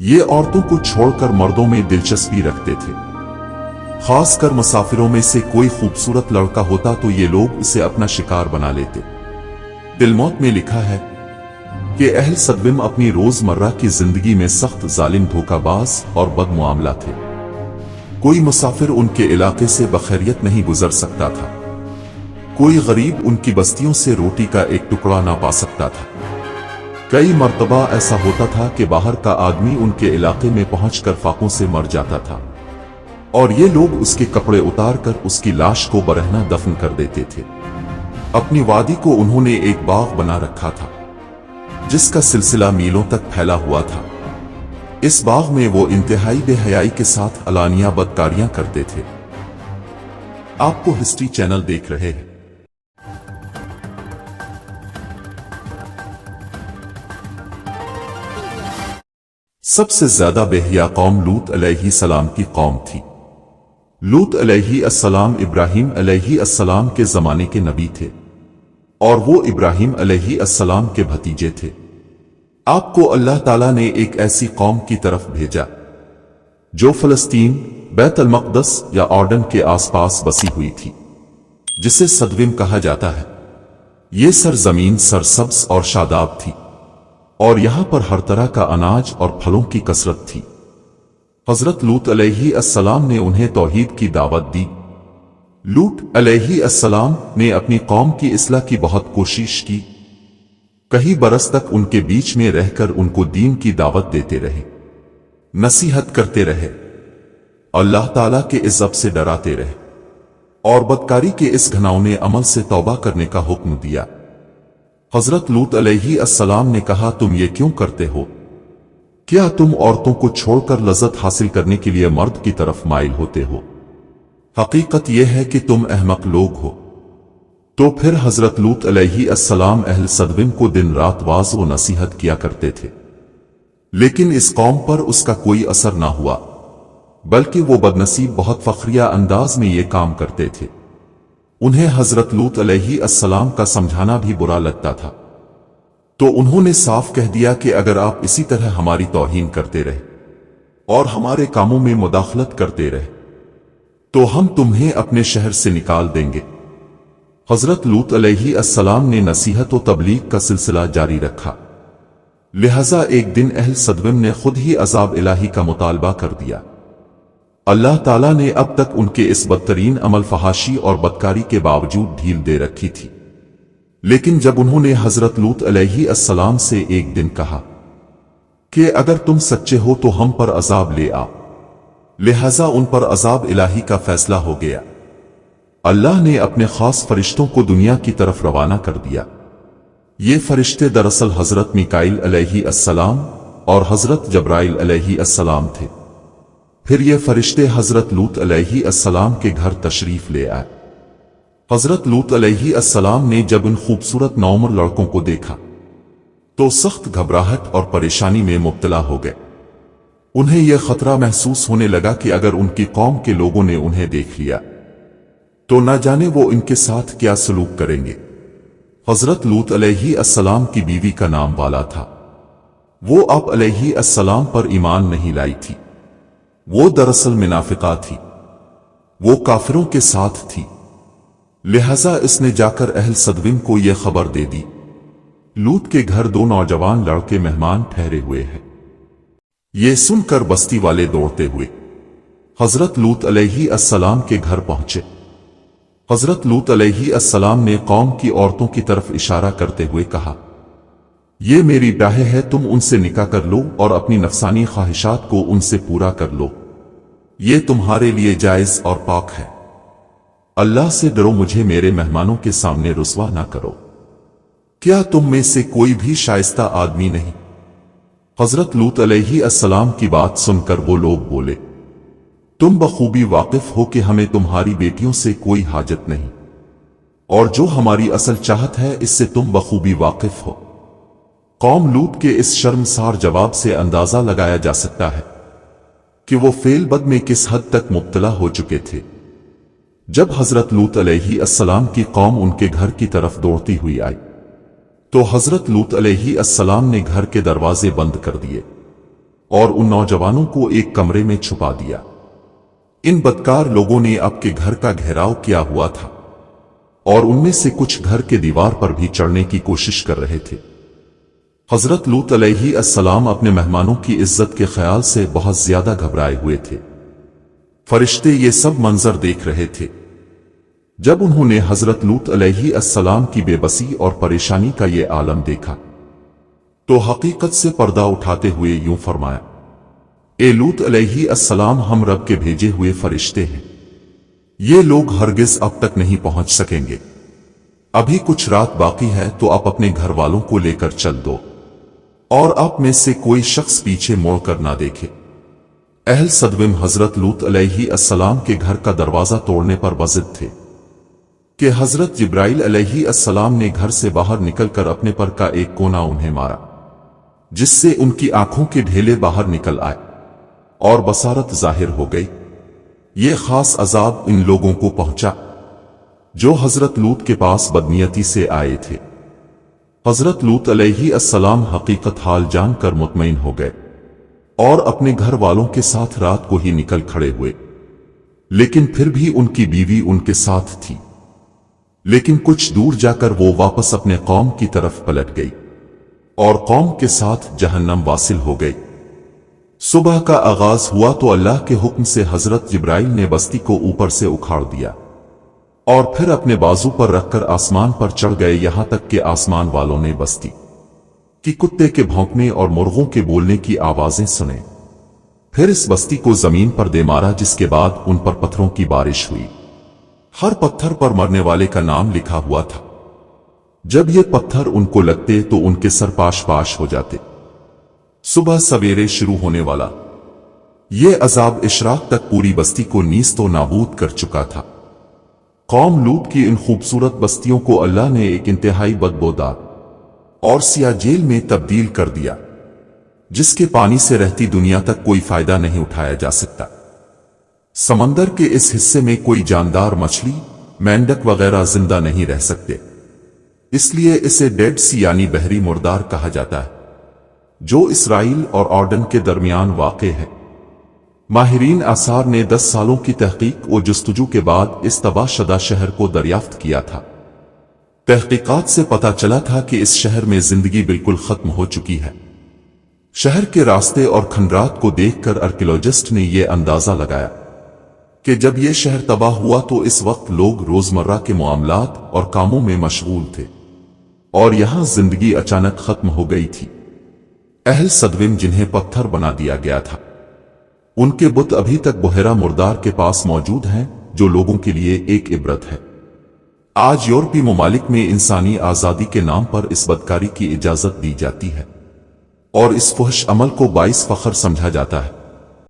ये औरतों को छोड़कर मर्दों में दिलचस्पी रखते थे। खासकर मुसाफिरों में से कोई खूबसूरत लड़का होता तो ये लोग इसे अपना शिकार बना लेते। दिलमौत में लिखा है कि अहल सदविम अपनी रोजमर्रा की जिंदगी में सख्त जालिम, धोखाबाज और बदमुआमला थे। कोई मुसाफिर उनके इलाके से बखैरियत नहीं गुजर सकता था। कोई गरीब उनकी बस्तियों से रोटी का एक टुकड़ा ना पा सकता था। कई मर्तबा ऐसा होता था कि बाहर का आदमी उनके इलाके में पहुंचकर फाकों से मर जाता था और ये लोग उसके कपड़े उतार कर उसकी लाश को बरहना दफन कर देते थे। अपनी वादी को उन्होंने एक बाग बना रखा था जिसका सिलसिला मीलों तक फैला हुआ था। इस बाग में वो इंतहाई बेहयाई के साथ अलानिया बदकारियां करते थे। आपको हिस्ट्री चैनल देख रहे हैं। सबसे ज्यादा बेहया कौम लूत अलैहिस्सलाम की कौम थी। लूत अलैहिस्सलाम इब्राहीम अलैहिस्सलाम के जमाने के नबी थे और वो इब्राहीम अलैहिस्सलाम के भतीजे थे। आपको अल्लाह ताला ने एक ऐसी कौम की तरफ भेजा जो फलस्तीन, बैतुल मक़दस या ऑर्डन के आसपास बसी हुई थी, जिसे सदविम कहा जाता है। ये सरजमीन सरसब्ज और शादाब थी और यहां पर हर तरह का अनाज और फलों की कसरत थी। हजरत लूत अलैहिस्सलाम ने उन्हें तौहीद की दावत दी। लूत अलैहिस्सलाम ने अपनी कौम की इस्लाह की बहुत कोशिश की। कई बरस तक उनके बीच में रहकर उनको दीन की दावत देते रहे, नसीहत करते रहे, अल्लाह ताला के इज़्ज़त से डराते रहे और बदकारी के इस घिनौने अमल से तौबा करने का हुक्म दिया। हजरत लूत अलैहिस्सलाम ने कहा, तुम ये क्यों करते हो? क्या तुम औरतों को छोड़कर लज़्ज़त हासिल करने के लिए मर्द की तरफ माइल होते हो? हकीकत यह है कि तुम अहमक लोग हो। तो फिर हजरत लूत अलैहिस्सलाम अहल सदविम को दिन रात वाज़ व नसीहत किया करते थे, लेकिन इस कौम पर उसका कोई असर ना हुआ, बल्कि वो बदनसीब बहुत फखरिया अंदाज में ये काम करते थे। उन्हें हजरत लूत अलैहिस्सलाम का समझाना भी बुरा लगता था, तो उन्होंने साफ कह दिया कि अगर आप इसी तरह हमारी तौहीन करते रहे और हमारे कामों में मुदाखलत करते रहे तो हम तुम्हें अपने शहर से निकाल देंगे। हजरत लूत अलैहिस्सलाम ने नसीहत व तबलीग का सिलसिला जारी रखा। लिहाजा एक दिन अहल सदविम ने खुद ही अजाब इलाही का मुतालबा कर दिया। अल्लाह ताला ने अब तक उनके इस बदतरीन अमल फहाशी और बदकारी के बावजूद ढील दे रखी थी, लेकिन जब उन्होंने हजरत लूत अलैहिस्सलाम से एक दिन कहा कि अगर तुम सच्चे हो तो हम पर अजाब ले आओ, लिहाजा उन पर अजाब इलाही का फैसला हो गया। अल्लाह ने अपने खास फरिश्तों को दुनिया की तरफ रवाना कर दिया। ये फरिश्ते दरअसल हजरत मीकाईल अलैहिस्सलाम और हजरत जब्राइल अलैहिस्सलाम थे। फिर ये फरिश्ते हजरत लूत अलैहिस्सलाम के घर तशरीफ ले आए। हजरत लूत अलैहिस्सलाम ने जब उन खूबसूरत नौमर लड़कों को देखा तो सख्त घबराहट और परेशानी में मुब्तला हो गए। उन्हें यह खतरा महसूस होने लगा कि अगर उनकी कौम के लोगों ने उन्हें देख लिया तो न जाने वो इनके साथ क्या सलूक करेंगे। हजरत लूत अलैहिस्सलाम की बीवी का नाम वाला था। वो आप अलैहिस्सलाम पर ईमान नहीं लाई थी। वो दरअसल मुनाफिका थी। वो काफिरों के साथ थी। लिहाजा इसने जाकर अहल सदविम को यह खबर दे दी, लूत के घर दो नौजवान लड़के मेहमान ठहरे हुए हैं। ये सुनकर बस्ती वाले दौड़ते हुए हजरत लूत अलैहिस्सलाम के घर पहुंचे। हजरत लूत अलैहिस्सलाम ने कौम की औरतों की तरफ इशारा करते हुए कहा, ये मेरी ब्याहें हैं, तुम उनसे निकाह कर लो और अपनी नफसानी ख्वाहिशात को उनसे पूरा कर लो। ये तुम्हारे लिए जायज और पाक है। अल्लाह से डरो, मुझे मेरे मेहमानों के सामने रुस्वा ना करो। क्या तुम में से कोई भी शाइस्ता आदमी नहीं? हजरत लूत अलैहिस्सलाम की बात सुनकर वो लोग बोले, तुम बखूबी वाकिफ हो कि हमें तुम्हारी बेटियों से कोई हाजत नहीं, और जो हमारी असल चाहत है इससे तुम बखूबी वाकिफ हो। कौम लूत के इस शर्मसार जवाब से अंदाजा लगाया जा सकता है कि वो फेल बद में किस हद तक मुब्तला हो चुके थे। जब हजरत लूत अलैहिस्सलाम की कौम उनके घर की तरफ दौड़ती हुई आई तो हजरत लूत अलैहिस्सलाम ने घर के दरवाजे बंद कर दिए और उन नौजवानों को एक कमरे में छुपा दिया। इन बदकार लोगों ने आपके घर का घेराव किया हुआ था और उनमें से कुछ घर के दीवार पर भी चढ़ने की कोशिश कर रहे थे। हजरत लूत अलैहिस्सलाम अपने मेहमानों की इज्जत के ख्याल से बहुत ज्यादा घबराए हुए थे। फरिश्ते ये सब मंजर देख रहे थे। जब उन्होंने हजरत लूत अलैहिस्सलाम की बेबसी और परेशानी का ये आलम देखा तो हकीकत से पर्दा उठाते हुए यूं फरमाया, ए लूत अलैहिस्सलाम, हम रब के भेजे हुए फरिश्ते हैं। ये लोग हरगिज अब तक नहीं पहुंच सकेंगे। अभी कुछ रात बाकी है तो आप अपने घर वालों को लेकर चल दो और आप में से कोई शख्स पीछे मोड़ कर ना देखे। अहल सदविम हजरत लूत अलैहिस्सलाम के घर का दरवाजा तोड़ने पर वजिद थे कि हजरत जिब्राइल अलैहिस्सलाम ने घर से बाहर निकलकर अपने पर का एक कोना उन्हें मारा, जिससे उनकी आंखों के ढेले बाहर निकल आए और बसारत जाहिर हो गई। ये खास अजाब इन लोगों को पहुंचा जो हजरत लूत के पास बदनीयती से आए थे। हजरत लूत अलैहिस्सलाम हकीकत हाल जानकर मुतमईन हो गए और अपने घर वालों के साथ रात को ही निकल खड़े हुए, लेकिन फिर भी उनकी बीवी उनके साथ थी। लेकिन कुछ दूर जाकर वो वापस अपने कौम की तरफ पलट गई और कौम के साथ जहन्नम वासिल हो गई। सुबह का आगाज हुआ तो अल्लाह के हुक्म से हजरत जिब्राइल ने बस्ती को ऊपर से उखाड़ दिया और फिर अपने बाजू पर रखकर आसमान पर चढ़ गए, यहां तक कि आसमान वालों ने बस्ती की कुत्ते के भौंकने और मुर्गों के बोलने की आवाजें सुने। फिर इस बस्ती को जमीन पर दे मारा, जिसके बाद उन पर पत्थरों की बारिश हुई। हर पत्थर पर मरने वाले का नाम लिखा हुआ था। जब ये पत्थर उनको लगते तो उनके सर पाश पाश हो जाते। सुबह सवेरे शुरू होने वाला ये अजाब इशराक तक पूरी बस्ती को नीस्तो नाबूद कर चुका था। कौम लूत की इन खूबसूरत बस्तियों को अल्लाह ने एक इंतहाई बदबूदार और सिया जेल में तब्दील कर दिया, जिसके पानी से रहती दुनिया तक कोई फायदा नहीं उठाया जा सकता। समंदर के इस हिस्से में कोई जानदार मछली, मेंढक वगैरह जिंदा नहीं रह सकते, इसलिए इसे डेड सी यानी बहरी मुर्दार कहा जाता है, जो इसराइल और ऑर्डन के दरमियान वाक़े है। माहिरीन आसार ने 10 सालों की तहकीक और जस्तजू के बाद इस तबाहशुदा शहर को दरियाफ्त किया था। तहकीकात से पता चला था कि इस शहर में जिंदगी बिल्कुल खत्म हो चुकी है। शहर के रास्ते और खंडरात को देखकर आर्कियोलॉजिस्ट ने यह अंदाजा लगाया कि जब यह शहर तबाह हुआ तो इस वक्त लोग रोजमर्रा के मामलात और कामों में मशगूल थे और यहां जिंदगी अचानक खत्म हो गई थी। अहल सदविम जिन्हें पत्थर बना दिया गया था, उनके बुत अभी तक बुहरा मुर्दार के पास मौजूद हैं, जो लोगों के लिए एक इबरत है। आज यूरोपीय ममालिक में इंसानी आजादी के नाम पर इस बदकारी की इजाजत दी जाती है और इस फहश अमल को बाइस फख्र समझा जाता है।